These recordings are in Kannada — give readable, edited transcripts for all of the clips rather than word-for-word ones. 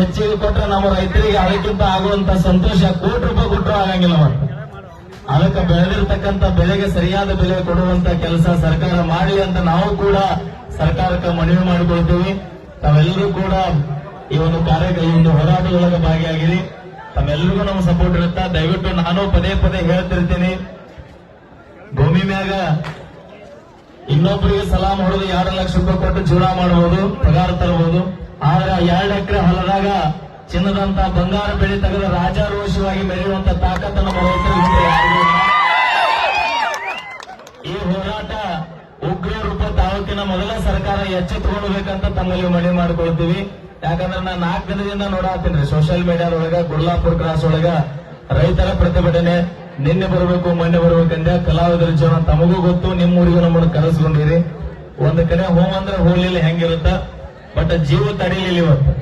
ಹೆಚ್ಚಿಗೆ ಕೊಟ್ಟರೆ ನಮ್ಮ ರೈತರಿಗೆ ಅದಕ್ಕಿಂತ ಆಗುವಂತ ಸಂತೋಷ ಕೋಟಿ ರೂಪಾಯಿ ಕೊಟ್ಟರು ಆಗಂಗಿಲ್ಲ. ಮತ್ತೆ ಅದಕ್ಕೆ ಬೆಳೆದಿರ್ತಕ್ಕಂಥ ಬೆಲೆಗೆ ಸರಿಯಾದ ಬೆಲೆ ಕೊಡುವಂತ ಕೆಲಸ ಸರ್ಕಾರ ಮಾಡಲಿ ಅಂತ ನಾವು ಕೂಡ ಸರ್ಕಾರಕ್ಕೆ ಮನವಿ ಮಾಡಿಕೊಳ್ತೀವಿ. ತಾವೆಲ್ಲರೂ ಕೂಡ ಈ ಒಂದು ಈ ಒಂದು ಹೋರಾಟದೊಳಗೆ ಭಾಗಿಯಾಗಿರಿ. ತಮ್ಮೆಲ್ಲರಿಗೂ ನಮ್ಮ ಸಪೋರ್ಟ್ ಇರುತ್ತಾ. ದಯವಿಟ್ಟು ನಾನು ಪದೇ ಪದೇ ಹೇಳ್ತಿರ್ತೀನಿ, ಭೂಮಿ ಮ್ಯಾಗ ಇನ್ನೊಬ್ಬರಿಗೆ ಸಲಾಂ ಹೊಡೆದು 2 ಲಕ್ಷ ರೂಪಾಯಿ ಕೊಟ್ಟು ಜೀವನ ಮಾಡಬಹುದು, ಪಗಾರ ತರಬಹುದು. ಆದ್ರೆ 2 ಎಕರೆ ಹೊಲದಾಗ ಚಿನ್ನದಂತ ಬಂಗಾರ ಬೆಳೆ ತೆಗೆದ ರಾಜಾರೋಷವಾಗಿ ಮೆರೆಯುವಂತ ತಾಕತ್ತನ್ನು ರೈತರಿಗೆ ಯಾರಿಗೂ ಇಲ್ಲ. ಈ ಹೋರಾಟ ಉಗ್ರ ರೂಪ ತಾಲೂಕಿನ ಮೊದಲ ಸರ್ಕಾರ ಎಚ್ಚೆತ್ತುಕೊಳ್ಬೇಕಂತ ತಮ್ಮಲ್ಲಿ ಮನವಿ ಮಾಡಿಕೊಳ್ತೀವಿ. ಯಾಕಂದ್ರೆ ನಾನು 4 ದಿನದಿಂದ ನೋಡಾತೀನಿ ಸೋಷಿಯಲ್ ಮೀಡಿಯಾದೊಳಗ ಗುರ್ಲಾಪುರ ಕ್ರಾಸ್ ಒಳಗ ರೈತರ ಪ್ರತಿಭಟನೆ ನಿನ್ನೆ ಬರಬೇಕು ಮೊನ್ನೆ ಬರ್ಬೇಕಂದ್ರೆ ಕಲಾವಿದರ ಜೀವನ ತಮಗೂ ಗೊತ್ತು. ನಿಮ್ಮೂರಿಗೂ ನಮ್ಮನ್ನು ಕರೆಸ್ಕೊಂಡಿರಿ. ಒಂದ್ ಕಡೆ ಹೋಮ್ ಅಂದ್ರೆ ಹೋಗ್ಲಿಲ್ಲ ಹೆಂಗಿರುತ್ತ, ಬಟ್ ಜೀವ ತಡೀಲಿಲ್ಲ. ಇವತ್ತು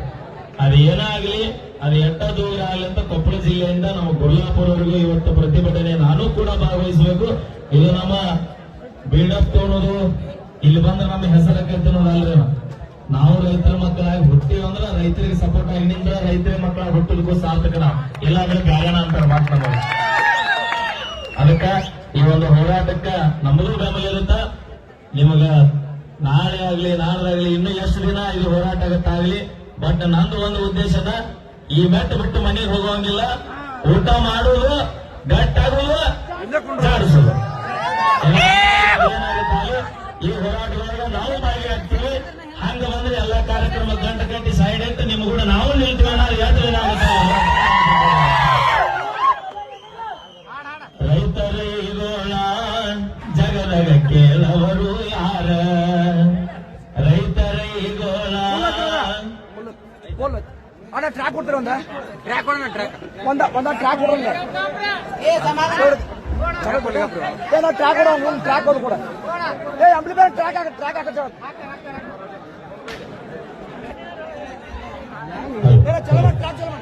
ಅದು ಏನಾಗ್ಲಿ, ಅದು ಎಟ್ಟ ದೂರ ಆಗಲಿ ಅಂತ ಕೊಪ್ಪಳ ಜಿಲ್ಲೆಯಿಂದ ನಮ್ಮ ಗುರ್ಲಾಪುರವರೆಗೂ ಇವತ್ತು ಪ್ರತಿಭಟನೆ ನಾನು ಕೂಡ ಭಾಗವಹಿಸಬೇಕು. ಇದು ನಮ್ಮ ಬಿಲ್ಡಪ್ ಅನ್ನೋದು ಇಲ್ಲಿ ಬಂದ್ರೆ ನಮ್ಮ ಹೆಸರಕ್ಕೈತೆ ಅನ್ನೋದಲ್ರಿ. ನಾವು ರೈತರ ಮಕ್ಕಳಾಗಿ ಹುಟ್ಟಿವಿ ಅಂದ್ರೆ ರೈತರಿಗೆ ಸಪೋರ್ಟ್ ಆಗಿ ನಿಂದ ರೈತರ ಮಕ್ಕಳಾಗಿ ಹುಟ್ಟೋದಕ್ಕೂ ಸಾರ್ಥಕ. ನಾವು ಇಲ್ಲಾಂದ್ರೆ ಗಾಯನ ಅಂತಾರೆ ಮಾತು ನಮ್ಮ. ಅದಕ್ಕ ಈ ಒಂದು ಹೋರಾಟಕ್ಕ ನಮ್ಮದು ಬೆಂಬಲ ಇರುತ್ತ. ನಿಮಗ ನಾಳೆ ಆಗ್ಲಿ ನಾಡ್ದಾಗ್ಲಿ ಇನ್ನೂ ಎಷ್ಟು ದಿನ ಇದು ಹೋರಾಟ ಆಗತ್ತಾಗ್ಲಿ, ಬಟ್ ನಂದು ಒಂದು ಉದ್ದೇಶದ ಈ ಮೆಟ್ಟ ಬಿಟ್ಟು ಮನೆಗೆ ಹೋಗುವಂಗಿಲ್ಲ. ಊಟ ಮಾಡುವುದು, ಗಟ್ಟಾಗುವುದು, ಜಾಡಿಸುವುದು. ಈ ಹೋರಾಟದೊಳಗೆ ನಾವು ಭಾಗಿಯಾಗ್ತೀವಿ. ಹಂಗ ಬಂದ್ರೆ ಎಲ್ಲಾ ಕಾರ್ಯಕ್ರಮ ಗಂಟೆ ಕಟ್ಟಿ ಸೈಡ್ ಅಂತ ನಿಮ್ ಕೂಡ ನಾವು ನಿಲ್ತೀವಿ. ರೈತರೇ ಇರೋಣ ಜಗದಾಗ ಕೇಳವರು ಯಾರ, ರೈತರೇ ಇಗೋಣ. ಟ್ರ್ಯಾಕ್ ಕೊಡ್ತಾರೆ, ಒಂದ ಟ್ರ್ಯಾಕ್ ಕೊಡೋಣ, ಒಂದ ಟ್ರ್ಯಾಕ್ ಕೊಡೋಣ, ಟ್ರ್ಯಾಕ್ ಕೊಡೋ, ಟ್ರ್ಯಾಕ್ ಕೊಡು ಕೂಡ. ಅಂಪ್ಲಿಫೈರ್ ಟ್ರ್ಯಾಕ್ ಹಾಕ ಚಲೋ ಟ್ರ್ಯಾಕ್ ಚಲೋ.